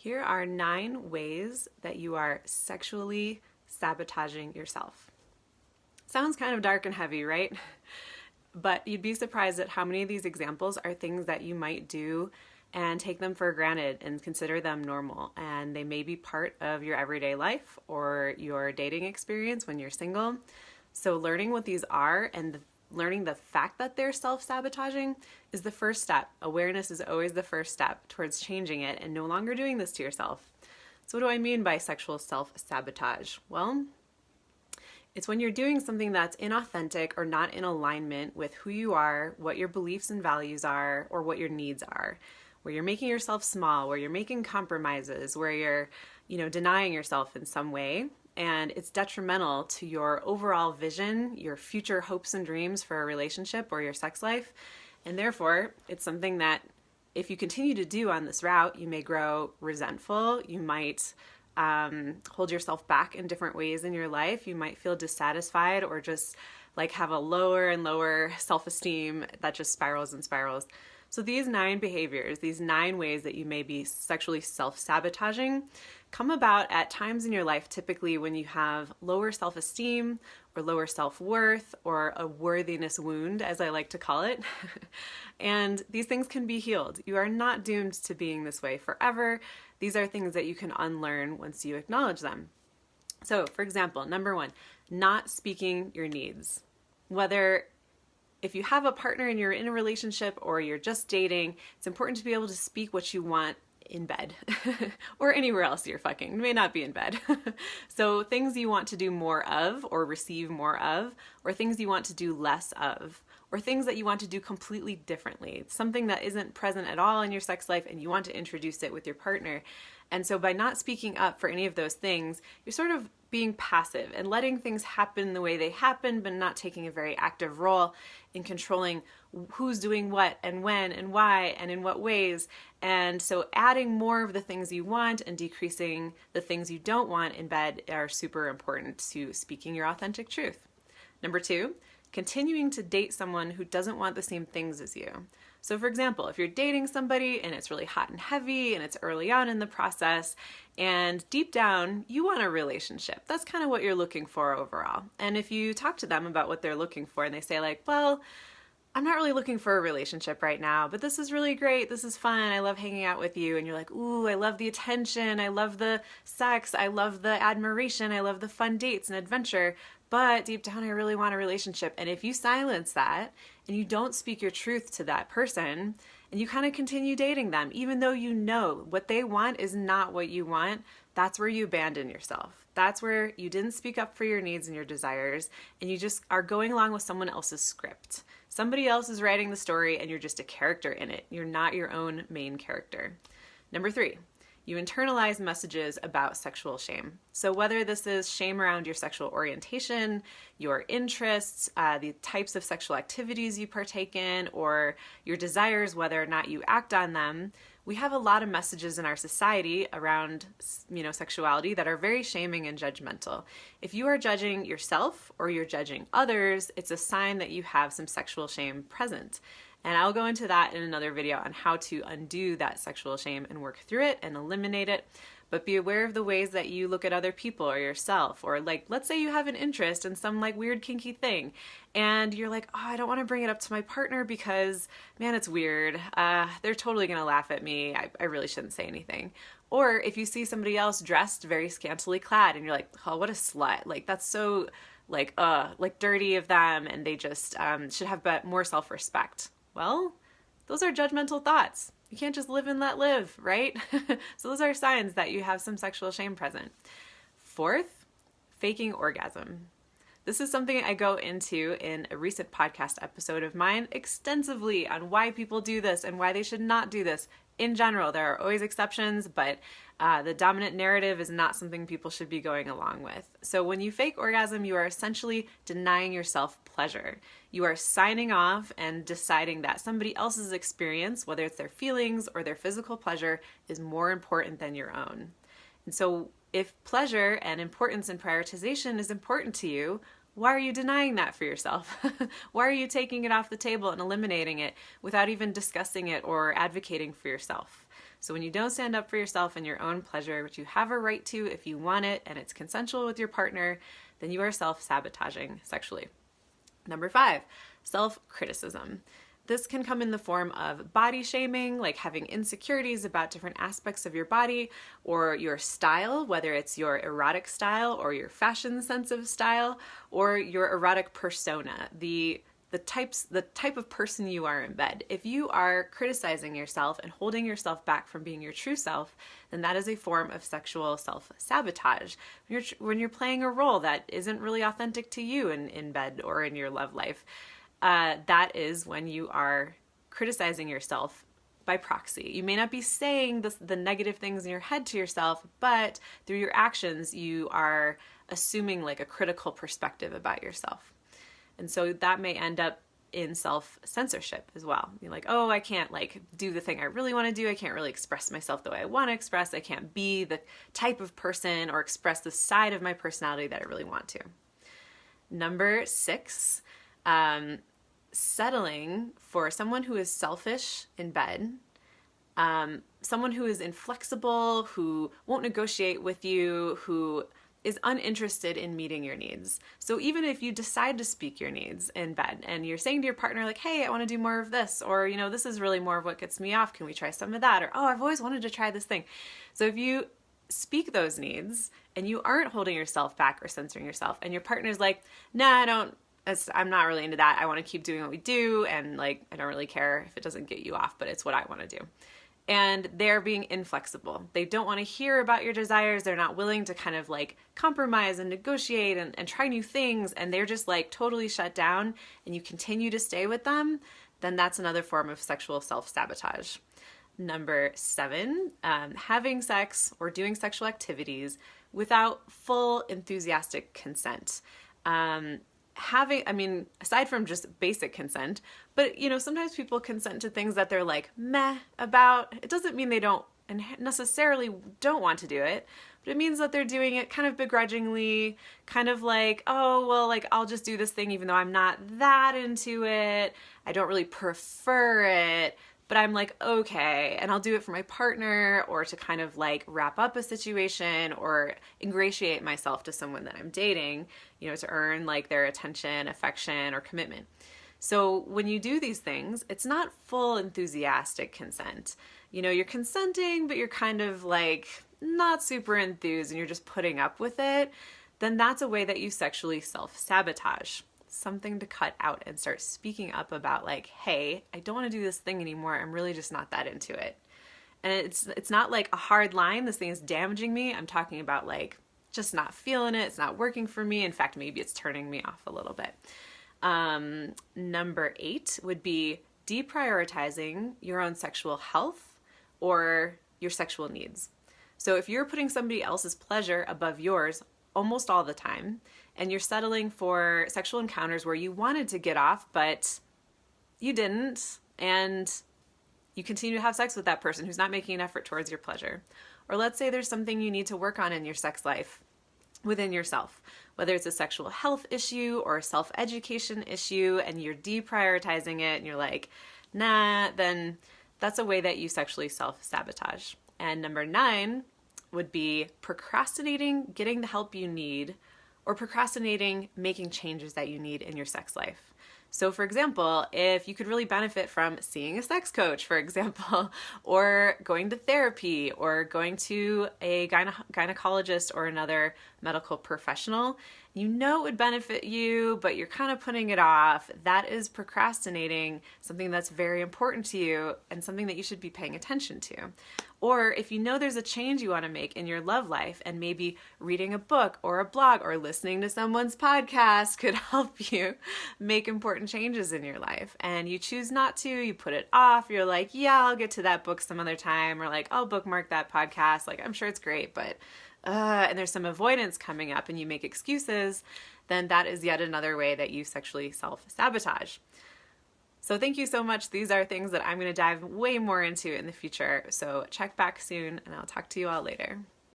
Here are 9 ways that you are sexually sabotaging yourself. Sounds kind of dark and heavy, right? But you'd be surprised at how many of these examples are things that you might do and take them for granted and consider them normal. And they may be part of your everyday life or your dating experience when you're single. So learning what these are and learning the fact that they're self-sabotaging is the first step. Awareness is always the first step towards changing it and no longer doing this to yourself. So what do I mean by sexual self-sabotage? Well, it's when you're doing something that's inauthentic or not in alignment with who you are, what your beliefs and values are, or what your needs are. Where you're making yourself small, where you're making compromises, where you're, denying yourself in some way. And it's detrimental to your overall vision, your future hopes and dreams for a relationship or your sex life. And therefore, it's something that if you continue to do on this route, you may grow resentful. You might hold yourself back in different ways in your life. You might feel dissatisfied or just have a lower and lower self-esteem that just spirals and spirals. So these 9 behaviors, these 9 ways that you may be sexually self-sabotaging come about at times in your life, typically when you have lower self-esteem or lower self-worth or a worthiness wound, as I like to call it. And these things can be healed. You are not doomed to being this way forever. These are things that you can unlearn once you acknowledge them. So, for example, number 1, not speaking your needs. Whether if you have a partner and you're in a relationship or you're just dating, it's important to be able to speak what you want in bed or anywhere else you're fucking. It may not be in bed. So things you want to do more of or receive more of, or things you want to do less of, or things that you want to do completely differently. Something that isn't present at all in your sex life and you want to introduce it with your partner. And so by not speaking up for any of those things, you're sort of being passive and letting things happen the way they happen, but not taking a very active role in controlling who's doing what and when and why and in what ways. And so adding more of the things you want and decreasing the things you don't want in bed are super important to speaking your authentic truth. Number 2, continuing to date someone who doesn't want the same things as you. So for example, if you're dating somebody and it's really hot and heavy and it's early on in the process and deep down you want a relationship, that's kind of what you're looking for overall. And if you talk to them about what they're looking for and they say well, I'm not really looking for a relationship right now, but this is really great. This is fun. I love hanging out with you. And you're like, ooh, I love the attention. I love the sex. I love the admiration. I love the fun dates and adventure. But deep down, I really want a relationship. And if you silence that and you don't speak your truth to that person and you kind of continue dating them, even though you know what they want is not what you want, that's where you abandon yourself. That's where you didn't speak up for your needs and your desires and you just are going along with someone else's script. Somebody else is writing the story and you're just a character in it. You're not your own main character. Number 3, you internalize messages about sexual shame. So whether this is shame around your sexual orientation, your interests, the types of sexual activities you partake in, or your desires, whether or not you act on them, we have a lot of messages in our society around, sexuality that are very shaming and judgmental. If you are judging yourself or you're judging others, it's a sign that you have some sexual shame present. And I'll go into that in another video on how to undo that sexual shame and work through it and eliminate it. But be aware of the ways that you look at other people or yourself, or let's say you have an interest in some weird kinky thing and you're like, oh, I don't want to bring it up to my partner because, man, it's weird. They're totally going to laugh at me. I really shouldn't say anything. Or if you see somebody else dressed very scantily clad and you're like, oh, what a slut. That's so dirty of them and they just should have more self-respect. Well, those are judgmental thoughts. You can't just live and let live, right? So those are signs that you have some sexual shame present. 4th, faking orgasm. This is something I go into in a recent podcast episode of mine extensively on why people do this and why they should not do this. In general, there are always exceptions, but the dominant narrative is not something people should be going along with. So when you fake orgasm, you are essentially denying yourself pleasure. You are signing off and deciding that somebody else's experience, whether it's their feelings or their physical pleasure, is more important than your own. And so if pleasure and importance and prioritization is important to you, why are you denying that for yourself? Why are you taking it off the table and eliminating it without even discussing it or advocating for yourself? So when you don't stand up for yourself and your own pleasure, which you have a right to if you want it and it's consensual with your partner, then you are self-sabotaging sexually. Number 5, self-criticism. This can come in the form of body shaming, like having insecurities about different aspects of your body or your style, whether it's your erotic style or your fashion sense of style or your erotic persona, the type of person you are in bed. If you are criticizing yourself and holding yourself back from being your true self, then that is a form of sexual self-sabotage. When you're playing a role that isn't really authentic to you in bed or in your love life, that is when you are criticizing yourself by proxy. You may not be saying the negative things in your head to yourself, but through your actions, you are assuming like a critical perspective about yourself. And so that may end up in self-censorship as well. You're like, oh, I can't like do the thing I really want to do. I can't really express myself the way I want to express. I can't be the type of person or express the side of my personality that I really want to. Number 6, settling for someone who is selfish in bed, someone who is inflexible, who won't negotiate with you, who is uninterested in meeting your needs. So even if you decide to speak your needs in bed and you're saying to your partner like, hey, I want to do more of this, or, you know, this is really more of what gets me off. Can we try some of that? Or, oh, I've always wanted to try this thing. So if you speak those needs and you aren't holding yourself back or censoring yourself and your partner's like, nah, I'm not really into that. I want to keep doing what we do. And like, I don't really care if it doesn't get you off, but it's what I want to do. And they're being inflexible. They don't want to hear about your desires. They're not willing to kind of like compromise and negotiate and try new things. And they're just like totally shut down and you continue to stay with them. Then that's another form of sexual self-sabotage. Number 7, having sex or doing sexual activities without full enthusiastic consent. Aside from just basic consent, but you know, sometimes people consent to things that they're like meh about. It doesn't mean they don't and necessarily don't want to do it, but it means that they're doing it kind of begrudgingly, kind of like, oh, well, like I'll just do this thing even though I'm not that into it. I don't really prefer it, but I'm like, okay, and I'll do it for my partner or to kind of like wrap up a situation or ingratiate myself to someone that I'm dating, you know, to earn like their attention, affection, or commitment. So when you do these things, it's not full enthusiastic consent. You know, you're consenting, but you're kind of like not super enthused and you're just putting up with it. Then that's a way that you sexually self-sabotage. Something to cut out and start speaking up about like, hey, I don't want to do this thing anymore. I'm really just not that into it. And it's not like a hard line. This thing is damaging me. I'm talking about like just not feeling it. It's not working for me. In fact, maybe it's turning me off a little bit. Number 8 would be deprioritizing your own sexual health or your sexual needs. So if you're putting somebody else's pleasure above yours almost all the time, and you're settling for sexual encounters where you wanted to get off, but you didn't, and you continue to have sex with that person who's not making an effort towards your pleasure. Or let's say there's something you need to work on in your sex life within yourself, whether it's a sexual health issue or a self-education issue, and you're deprioritizing it, and you're like, nah, then that's a way that you sexually self-sabotage. And number 9 would be procrastinating getting the help you need or procrastinating making changes that you need in your sex life. So for example, if you could really benefit from seeing a sex coach, for example, or going to therapy or going to a gynecologist or another medical professional, you know it would benefit you, but you're kind of putting it off. That is procrastinating something that's very important to you and something that you should be paying attention to. Or if you know there's a change you want to make in your love life and maybe reading a book or a blog or listening to someone's podcast could help you make important changes in your life and you choose not to, you put it off, you're like, yeah, I'll get to that book some other time, or like, I'll bookmark that podcast, like I'm sure it's great, but and there's some avoidance coming up and you make excuses, then that is yet another way that you sexually self-sabotage. So thank you so much. These are things that I'm going to dive way more into in the future. So check back soon and I'll talk to you all later.